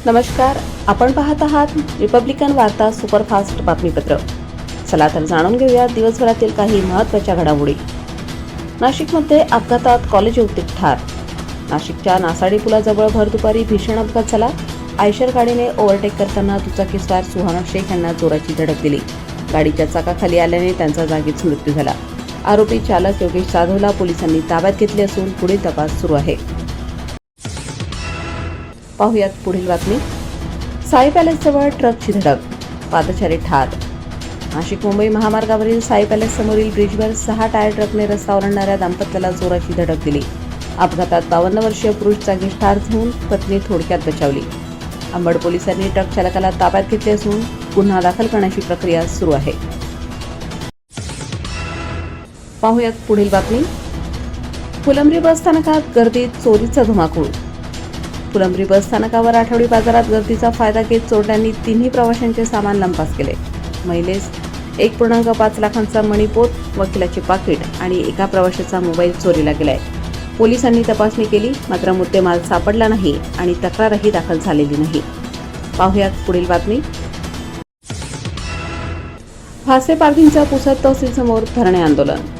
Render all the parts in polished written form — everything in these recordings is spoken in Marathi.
नमस्कार, आपण पाहत आहात रिपब्लिकन वार्ता सुपरफास्ट बातमीपत्र. चला तर जाणून घेऊया दिवसभरातील काही महत्त्वाच्या घडामोडी. नाशिकमध्ये अपघातात कॉलेज युवती ठार. नाशिकच्या नासाडी पुलाजवळ भर दुपारी भीषण अपघात झाला. आयशर गाडीने ओव्हरटेक करताना दुचाकीस्वार सुहाना शेख यांना जोराची धडक दिली. गाडीच्या चाकाखाली आल्याने त्यांचा जागीच मृत्यू झाला. आरोपी चालक योगेश जाधवला पोलिसांनी ताब्यात घेतले असून पुढील तपास सुरू आहे. पाहुयात पुढील बातमी. साई पॅलेसजवळ ट्रकची धडक, पादचारी ठार. नाशिक मुंबई महामार्गावरील साई पॅलेस समोरील ब्रिजवर 6 टायर ट्रकने रस्ता ओलांडणाऱ्या दाम्पत्याला जोराची धडक दिली. अपघातात 52 वर्षीय पुरुष जागीच ठार होऊन पत्नी थोडक्यात बचावली. अंबड पोलिसांनी ट्रक चालकाला ताब्यात घेतले असून गुन्हा दाखल करण्याची प्रक्रिया सुरू आहे. पाहुयात पुढील बातमी. फुलंब्री बस स्थानकात गर्दीत चोरीचा धुमाकूळ. फुलंब्री बस स्थानकावर आठवडी बाजारात गर्दीचा फायदा घेत चोरट्यांनी 3 प्रवाशांचे सामान लंपास केले. महिलेस 1.5 लाखांचा मणिपोत, वकिलाचे पाकिट आणि एका प्रवाशाचा मोबाईल चोरीला गेलाय. पोलिसांनी तपासणी केली, मात्र मुद्देमाल सापडला नाही आणि तक्रारही दाखल झालेली नाही. पाहुयात पुढील बातमी. फासे पारधींच्या पुसद तहसील समोर धरणे आंदोलन.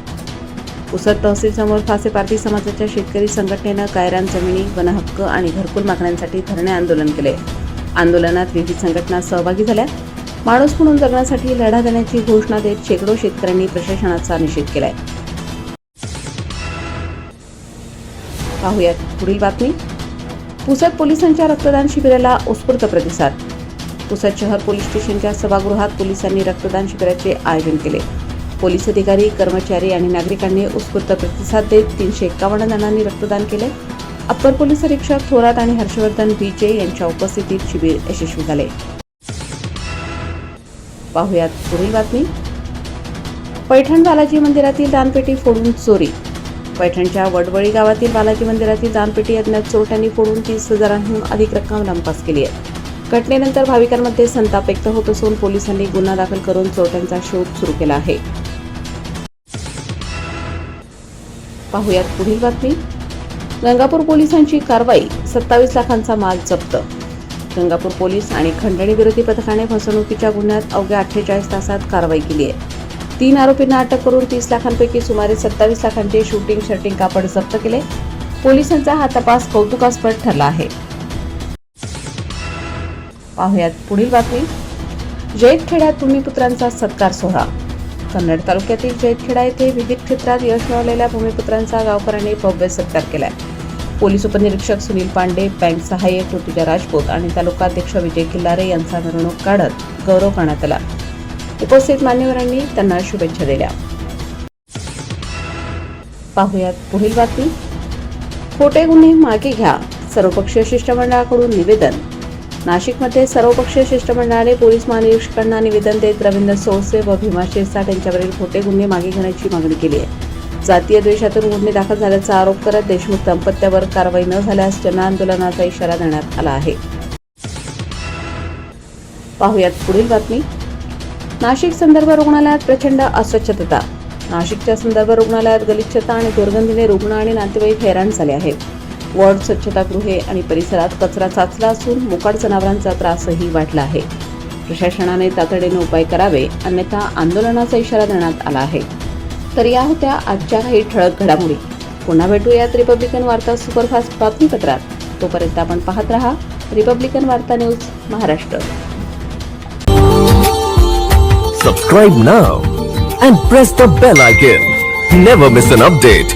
पुसद तहसील समोर फासे पारधी समाजाच्या शेतकरी संघटनेनं गायरान जमिनी, वनहक्क आणि घरकुल मागण्यांसाठी धरणे आंदोलन केले. आंदोलनात विविध संघटना सहभागी झाल्या. माणूस म्हणून जगण्यासाठी लढा देण्याची घोषणा देत शेकडो शेतकऱ्यांनी प्रशासनाचा निषेध केलाय. पाहुयात पुढील बातमी. पुसद पोलिसांच्या रक्तदान शिबिराला उत्स्फूर्त प्रतिसाद. पुसद शहर पोलीस स्टेशनच्या सभागृहात पोलिसांनी रक्तदान शिबिराचे आयोजन केले. पोलीस अधिकारी, कर्मचारी आणि नागरिकांनी उत्स्फूर्त प्रतिसाद देत 351 जणांनी रक्तदान केले. अप्पर पोलीस अधीक्षक थोरात आणि हर्षवर्धन बीजे यांच्या उपस्थितीत शिबिर यशस्वी झाले. पाहुयात पुढील बातमी. पैठण बालाजी मंदिरातील दानपेटी फोडून चोरी. पैठणच्या वडवळी गावातील बालाजी मंदिरातील दानपेटी अज्ञात चोरट्यांनी फोडून 30,000हून अधिक रक्कम लंपास केली आहे. घटनेनंतर भाविकांमध्ये संताप व्यक्त होत असून पोलिसांनी गुन्हा दाखल करून चोरट्यांचा शोध सुरू केला आहे. पाहुयात पुढील बातमी. गंगापूर पोलिसांची कारवाई, 27 लाखांचा माल जप्त. गंगापूर पोलीस आणि खंडणी विरोधी पथकाने फसवणुकीच्या गुन्ह्यात अवघ्या 48 तासात कारवाई केली आहे. 3 आरोपींना अटक करून 30 लाखांपैकी सुमारे 27 लाखांचे शर्टिंग कापड जप्त केले. पोलिसांचा हा तपास कौतुकास्पद ठरला आहे. पाहुयात पुढील बातमी. जैतखेड्यात भूमिपुत्रांचा सत्कार सोहळा. कन्नड तालुक्यातील जैतखेडा येथे विविध क्षेत्रात यश मिळवलेल्या भूमिपुत्रांचा गावकऱ्यांनी भव्य सत्कार केलाय. पोलीस उपनिरीक्षक सुनील पांडे, बँक सहाय्यक ऋतुजा राजपूत आणि तालुकाध्यक्ष विजय किल्लारे यांचा मिरवणूक काढत गौरव करण्यात आला. उपस्थित मान्यवरांनी त्यांना शुभेच्छा दिल्या. पाहुयात पुढील बातमी. खोटे गुन्हे मागे घ्या, सर्वपक्षीय शिष्टमंडळाकडून निवेदन. नाशिकमध्ये सर्वपक्षीय शिष्टमंडळाने पोलीस महानिरीक्षकांना निवेदन देत रवींद्र सोळसे व भीमा शिरसाट यांच्यावरील खोटे गुन्हे मागे घेण्याची मागणी केली आहे. जातीय द्वेषातून गुन्हे दाखल झाल्याचा आरोप करत देशमुख दाम्पत्यावर कारवाई न झाल्यास जनआंदोलनाचा इशारा देण्यात आला आहे. पाहुयात पुढील बातमी. नाशिक संदर्भ रुग्णालयात प्रचंड अस्वच्छता. नाशिकच्या संदर्भ रुग्णालयात गलिच्छता आणि दुर्गंधीने रुग्ण आणि नातेवाईक हैराण झाले आहेत. वॉर्ड, स्वच्छतागृहे आणि परिसरात कचरा साचला असून मोकाट जनावरांचा त्रासही वाढला आहे. प्रशासनाने तातडीने उपाय करावे, अन्यथा आंदोलनाचा इशारा देण्यात आला आहे. तर या होत्या आजच्या काही ठळक घडामोडी. पुन्हा भेटूयात रिपब्लिकन वार्ता सुपरफास्ट बातमीपत्रात. तोपर्यंत आपण पाहत रहा रिपब्लिकन वार्ता news Maharashtra. Subscribe now and press the bell icon. Never miss an update.